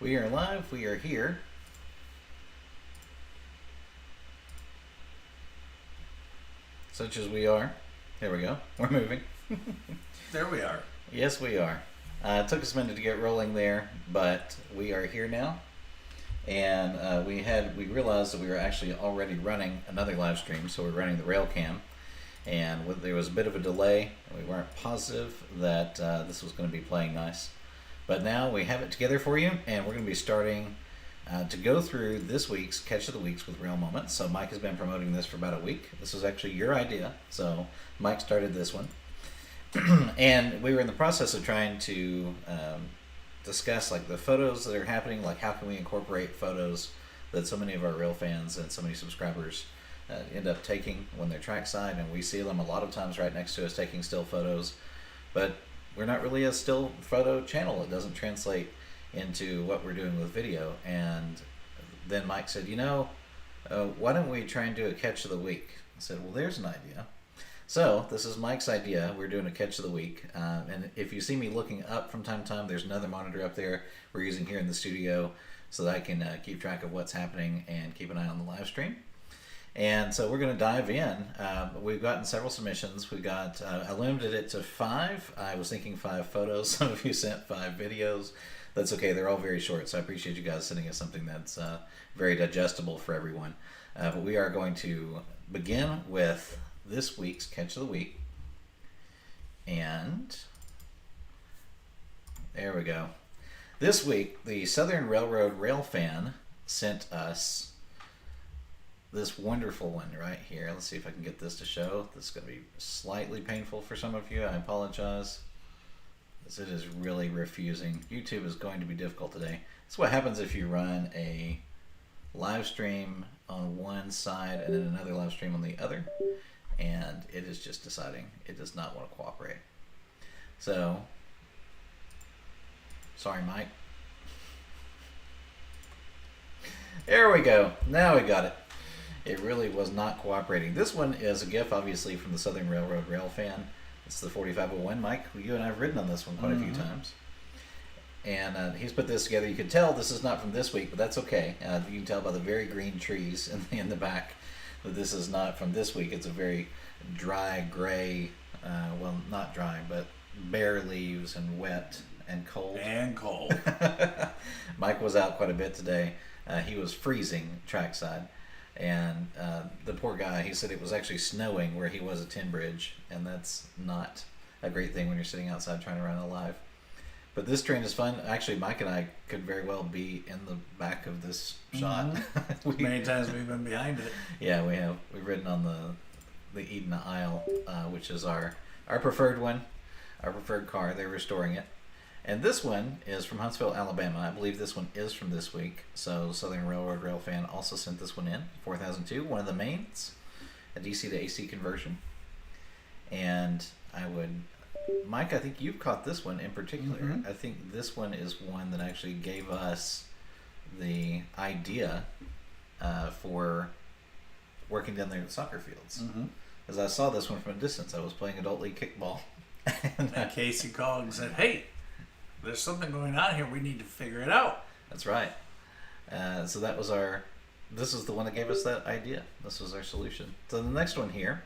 We are live. We are here. Such as we are. There we go. We're moving. There we are. Yes, we are. It took us a minute to get rolling there, but we are here now. And we realized that we were actually already running another live stream, so we're running the rail cam. And there was a bit of a delay. We weren't positive that this was going to be playing nice. But now we have it together for you, and we're going to be starting to go through this week's Catch of the Weeks with Rail Moments. So Mike has been promoting this for about a week. This was actually your idea, so Mike started this one. And we were in the process of trying to discuss like the photos that are happening, like how can we incorporate photos that so many of our rail fans and so many subscribers end up taking when they're trackside, and we see them a lot of times right next to us taking still photos, but we're not really a still photo channel. It doesn't translate into what we're doing with video. And then Mike said, why don't we try and do a catch of the week? I said, well, there's an idea. So this is Mike's idea. We're doing a catch of the week. And if you see me looking up from time to time, there's another monitor up there we're using here in the studio so that I can keep track of what's happening and keep an eye on the live stream. And so we're going to dive in. We've gotten several submissions. I limited it to 5. I was thinking 5 photos. Some of you sent 5 videos. That's okay. They're all very short, so I appreciate you guys sending us something that's very digestible for everyone. But we are going to begin with this week's Catch of the Week. And there we go. This week, the Southern Railroad Rail Fan sent us this wonderful one right here. Let's see if I can get this to show. This is going to be slightly painful for some of you. I apologize. It is really refusing. YouTube is going to be difficult today. That's what happens if you run a live stream on one side and then another live stream on the other. And it is just deciding it does not want to cooperate. So, sorry, Mike. There we go. Now we got it. It really was not cooperating. This one is a GIF, obviously, from the Southern Railroad Rail Fan. It's the 4501. Mike, you and I have ridden on this one quite a few times. And he's put this together. You can tell this is not from this week, but that's okay. You can tell by the very green trees in the back that this is not from this week. It's a very dry, gray, well, not dry, but bare leaves and wet and cold. And cold. Mike was out quite a bit today. He was freezing trackside. And the poor guy, he said it was actually snowing where he was at Tin Bridge, and that's not a great thing when you're sitting outside trying to run a live. But this train is fun. Actually, Mike and I could very well be in the back of this shot. Many times we've been behind it. Yeah, we have. We've ridden on the Eden Isle, which is our preferred one, our preferred car. They're restoring it. And this one is from Huntsville, Alabama. I believe this one is from this week. So Southern Railroad Rail Fan also sent this one in, 4002, one of the mains, a DC to AC conversion. And Mike, I think you've caught this one in particular. Mm-hmm. I think this one is one that actually gave us the idea for working down there at the soccer fields. Mm-hmm. As I saw this one from a distance, I was playing adult league kickball. And Casey called and said, hey, there's something going on here. We need to figure it out. That's right. So this is the one that gave us that idea. This was our solution. So the next one here,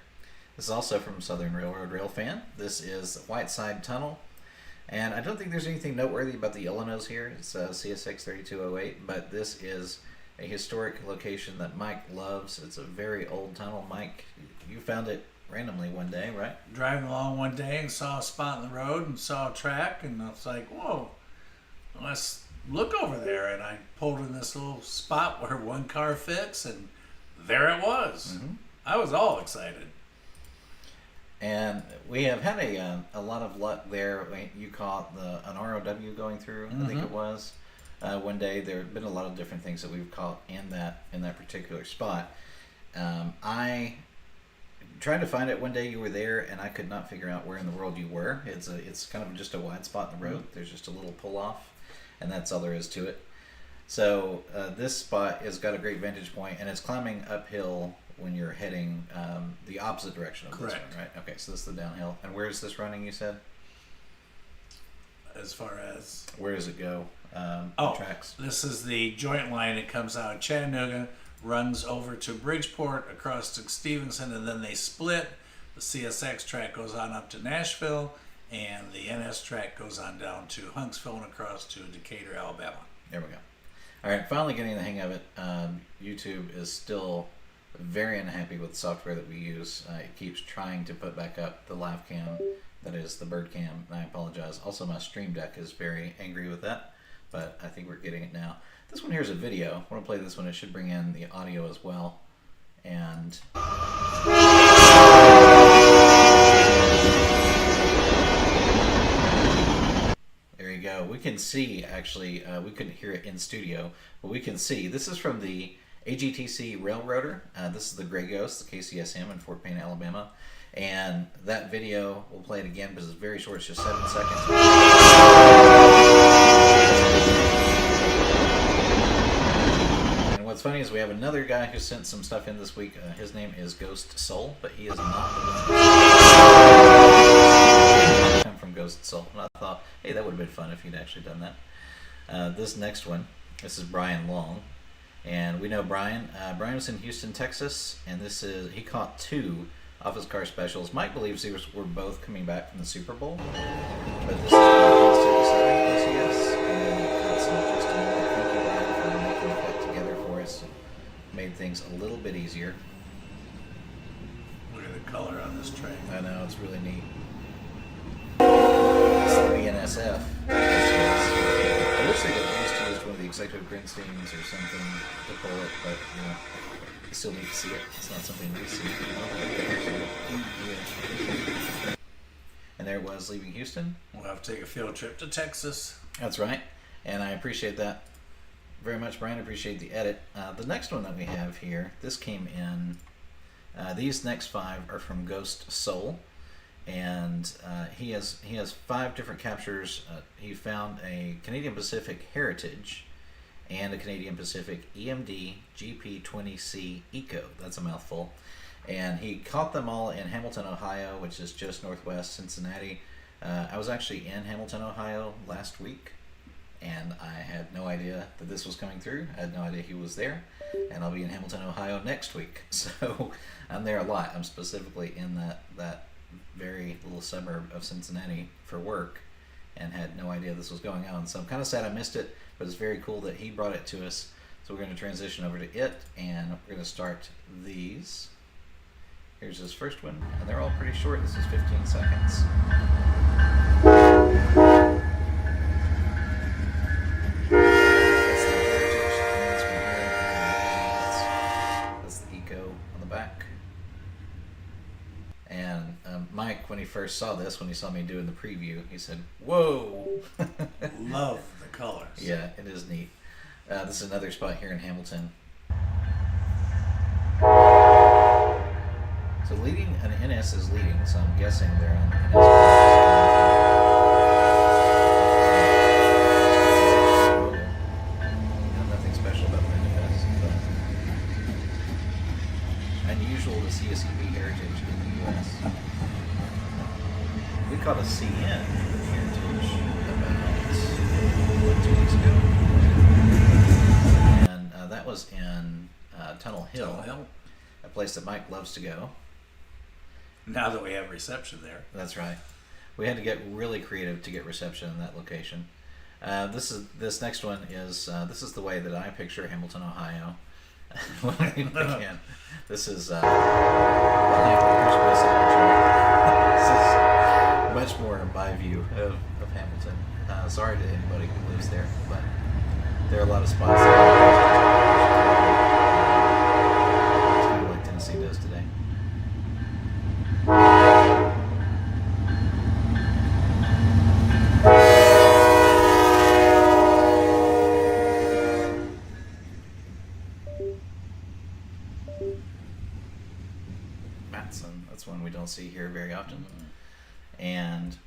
this is also from Southern Railroad Rail Fan. This is Whiteside Tunnel. And I don't think there's anything noteworthy about the Illinois here. It's CSX 3208, but this is a historic location that Mike loves. It's a very old tunnel. Mike, you found it randomly one day, right? Driving along one day and saw a spot in the road and saw a track, and I was like, whoa, let's look over there. And I pulled in this little spot where one car fits, and there it was. Mm-hmm. I was all excited. And we have had a lot of luck there. You caught an ROW going through, mm-hmm. I think it was. One day there have been a lot of different things that we've caught in that particular spot. I tried to find it one day. You were there, and I could not figure out where in the world you were. It's kind of just a wide spot in the road. There's just a little pull off, and that's all there is to it. So this spot has got a great vantage point, and it's climbing uphill when you're heading the opposite direction of Correct. This one, right? Okay, so this is the downhill. And where is this running, you said? as far as... Where does it go? Tracks. This is the joint line. It comes out of Chattanooga, runs over to Bridgeport, across to Stevenson, and then they split. The CSX track goes on up to Nashville, and the NS track goes on down to Huntsville and across to Decatur, Alabama. There we go. All right, finally getting the hang of it. YouTube is still very unhappy with the software that we use. It keeps trying to put back up the live cam, that is the bird cam, and I apologize. Also, my Stream Deck is very angry with that, but I think we're getting it now. This one here is a video. I want to play this one. It should bring in the audio as well. And there you go. We can see, actually, we couldn't hear it in studio, but we can see. This is from the AGTC Railroader. This is the Gray Ghost, the KCSM in Fort Payne, Alabama. And that video, we'll play it again because it's very short. It's just 7 seconds. And what's funny is we have another guy who sent some stuff in this week. His name is Ghost Soul, but he is not the one. Come from Ghost Soul. And I thought, hey, that would have been fun if he'd actually done that. This next one, this is Brian Long. And we know Brian. Brian was in Houston, Texas, and he caught 2 Office Car Specials. Mike believes these were both coming back from the Super Bowl, but this is LCS, and it's just another thank you, Brian, for making that together for us. Made things a little bit easier. Look at the color on this train. I know, it's really neat. It's the BNSF. I wish they could used one of the executive green steams or something to pull it, but you know, you still need to see it. It's not something we see. And there it was, leaving Houston. We'll have to take a field trip to Texas. That's right, and I appreciate that very much, Brian. I appreciate the edit. The next one that we have here, this came in. These next 5 are from Ghost Soul. And he has 5 different captures. He found a Canadian Pacific Heritage and a Canadian Pacific EMD GP20C Eco. That's a mouthful. And he caught them all in Hamilton, Ohio, which is just northwest Cincinnati. I was actually in Hamilton, Ohio last week, and I had no idea that this was coming through. I had no idea he was there. And I'll be in Hamilton, Ohio next week. So I'm there a lot. I'm specifically in that very little suburb of Cincinnati for work, and had no idea this was going on. So I'm kind of sad I missed it, but it's very cool that he brought it to us. So we're going to transition over to it, and we're going to start these. Here's his first one, and they're all pretty short. This is 15 seconds. That's the Eco on the back. And Mike, when he first saw this, when he saw me doing the preview, he said, "Whoa!" Love the colors. Yeah, it is neat. This is another spot here in Hamilton. So leading, an NS is leading, so I'm guessing they're on the NS. Nothing special about the NS, but unusual to see a CB Heritage in the U.S. We caught a CN Heritage about 2 weeks ago, and that was in Tunnel Hill, a place that Mike loves to go. Now that we have reception there. That's right. We had to get really creative to get reception in that location. This next one is this is the way that I picture Hamilton, Ohio. Again, this is this is much more my view of Hamilton. Sorry to anybody who lives there, but there are a lot of spots there. It's kind of like Tennessee does today. That's one we don't see here very often. And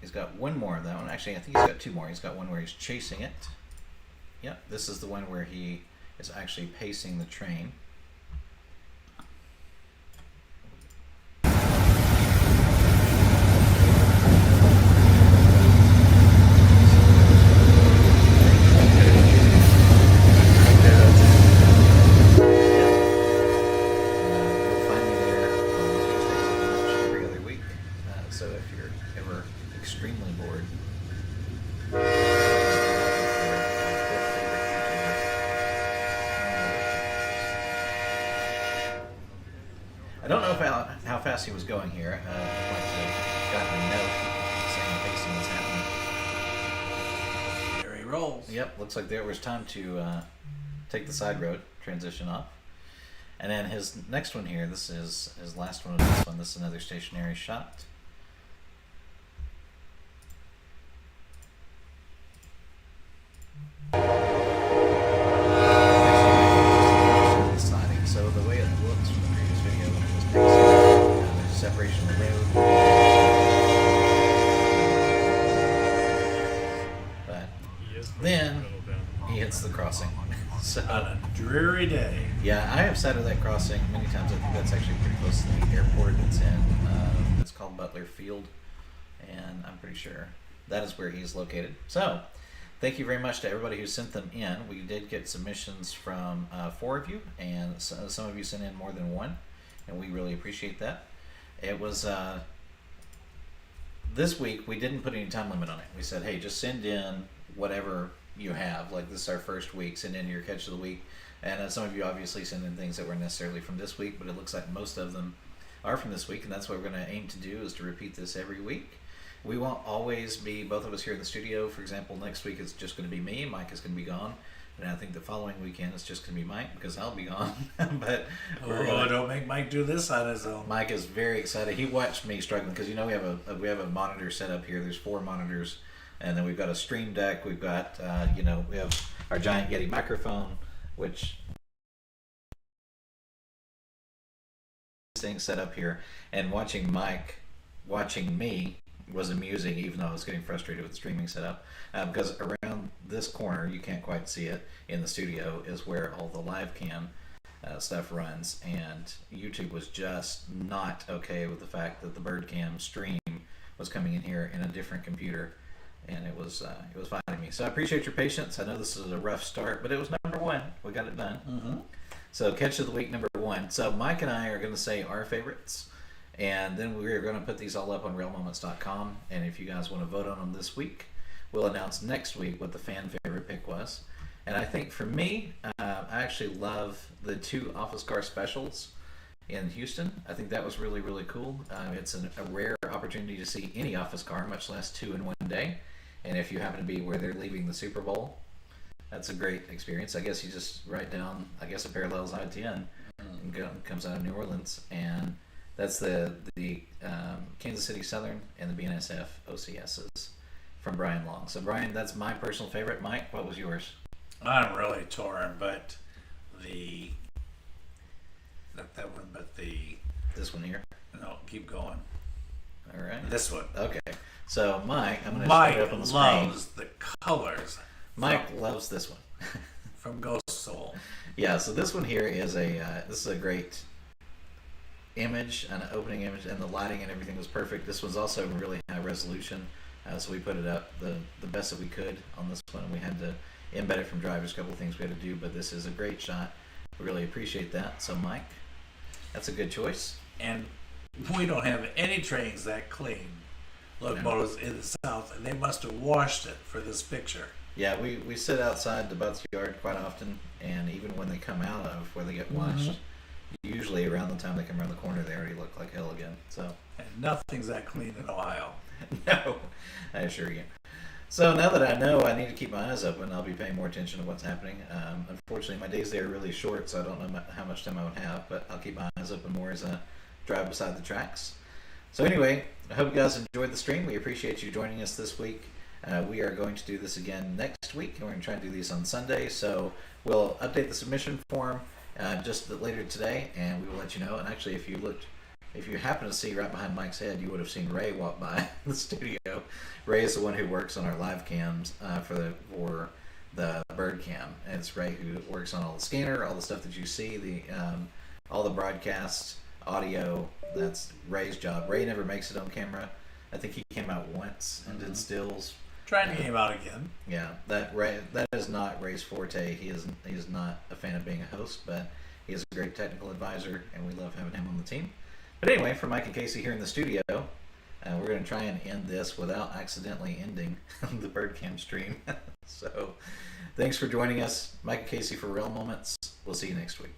he's got one more of that one. Actually, I think he's got 2 more. He's got one where he's chasing it. Yep, this is the one where he is actually pacing the train. fast he was going here. I'd like to have gotten a note saying the pacing was happening. There he rolls. Yep, looks like there was time to take the side road, transition off. And then his next one here, this is his last one of this one. This is another stationary shot. So the way it looks from the previous video when it was pacing, there's a separation of the road. But then he hits the crossing. So On a dreary day. yeah, I have sat at that crossing many times. I think that's actually pretty close to the airport. It's in, it's called Butler Field, and I'm pretty sure that is where he's located. So, thank you very much to everybody who sent them in. We did get submissions from 4 of you, and some of you sent in more than one, and we really appreciate that. It was, this week, we didn't put any time limit on it. We said, hey, just send in whatever you have. Like, this is our first week, send in your catch of the week. And some of you obviously send in things that weren't necessarily from this week, but it looks like most of them are from this week, and that's what we're going to aim to do, is to repeat this every week. We won't always be both of us here in the studio. For example, next week it's just going to be me. Mike is going to be gone. And I think the following weekend it's just going to be Mike, because I'll be gone. But don't make Mike do this on his own. Mike is very excited. He watched me struggling, because you know we have a monitor set up here. There's 4 monitors, and then we've got a stream deck. We've got we have our giant Yeti microphone, which thing set up here. And watching Mike watching me was amusing, even though I was getting frustrated with the streaming setup, because around this corner, you can't quite see it in the studio, is where all the live cam stuff runs, and YouTube was just not okay with the fact that the bird cam stream was coming in here in a different computer, and it was fighting me. So I appreciate your patience. I know this is a rough start, but it was number 1. We got it done. Mm-hmm. So catch of the week number 1. So Mike and I are going to say our favorites, and then we're going to put these all up on realmoments.com. And if you guys want to vote on them this week, we'll announce next week what the fan favorite pick was. And I think for me, I actually love the 2 office car specials in Houston. I think that was really, really cool. It's a rare opportunity to see any office car, much less 2 in one day. And if you happen to be where they're leaving the Super Bowl, that's a great experience. I guess you just write down, it parallels I-10 and comes out of New Orleans. And that's the Kansas City Southern and the BNSF OCSs from Brian Long. So Brian, that's my personal favorite. Mike, what was yours? I'm really torn, but This one here? No, keep going. All right. This one. Okay. So Mike, I'm going to Mike put it up on the loves screen. the colors. Mike loves this one. From Ghost Soul. Yeah, so this one here is this is a great image, an opening image, and the lighting and everything was perfect. This one's also really high resolution, so we put it up the best that we could on this one. We had to embed it from drivers, a couple of things we had to do, but this is a great shot. We really appreciate that. So Mike, that's a good choice. And we don't have any trains that clean. Locomotives in the South, and they must have washed it for this picture. Yeah, we sit outside the butts yard quite often, and even when they come out of where they get washed, usually around the time they come around the corner, they already look like hell again. So, and nothing's that clean in Ohio. No, I assure you. So now that I know I need to keep my eyes open, I'll be paying more attention to what's happening. Unfortunately, my days there are really short, so I don't know how much time I would have, but I'll keep my eyes open more as I drive beside the tracks. So anyway, I hope you guys enjoyed the stream. We appreciate you joining us this week. We are going to do this again next week, and we're going to try and do these on Sunday. So we'll update the submission form just later today, and we will let you know. And actually, if you happen to see right behind Mike's head, you would have seen Ray walk by the studio. Ray is the one who works on our live cams for the bird cam, and it's Ray who works on all the scanner, all the stuff that you see, all the broadcasts, audio. That's Ray's job. Ray never makes it on camera. I think he came out once and did stills. Trying to get him out again. Yeah, that is not Ray's forte. He is not a fan of being a host, but he is a great technical advisor, and we love having him on the team. But anyway, for Mike and Casey here in the studio, we're going to try and end this without accidentally ending the birdcam stream. So, thanks for joining us, Mike and Casey for Real Moments. We'll see you next week.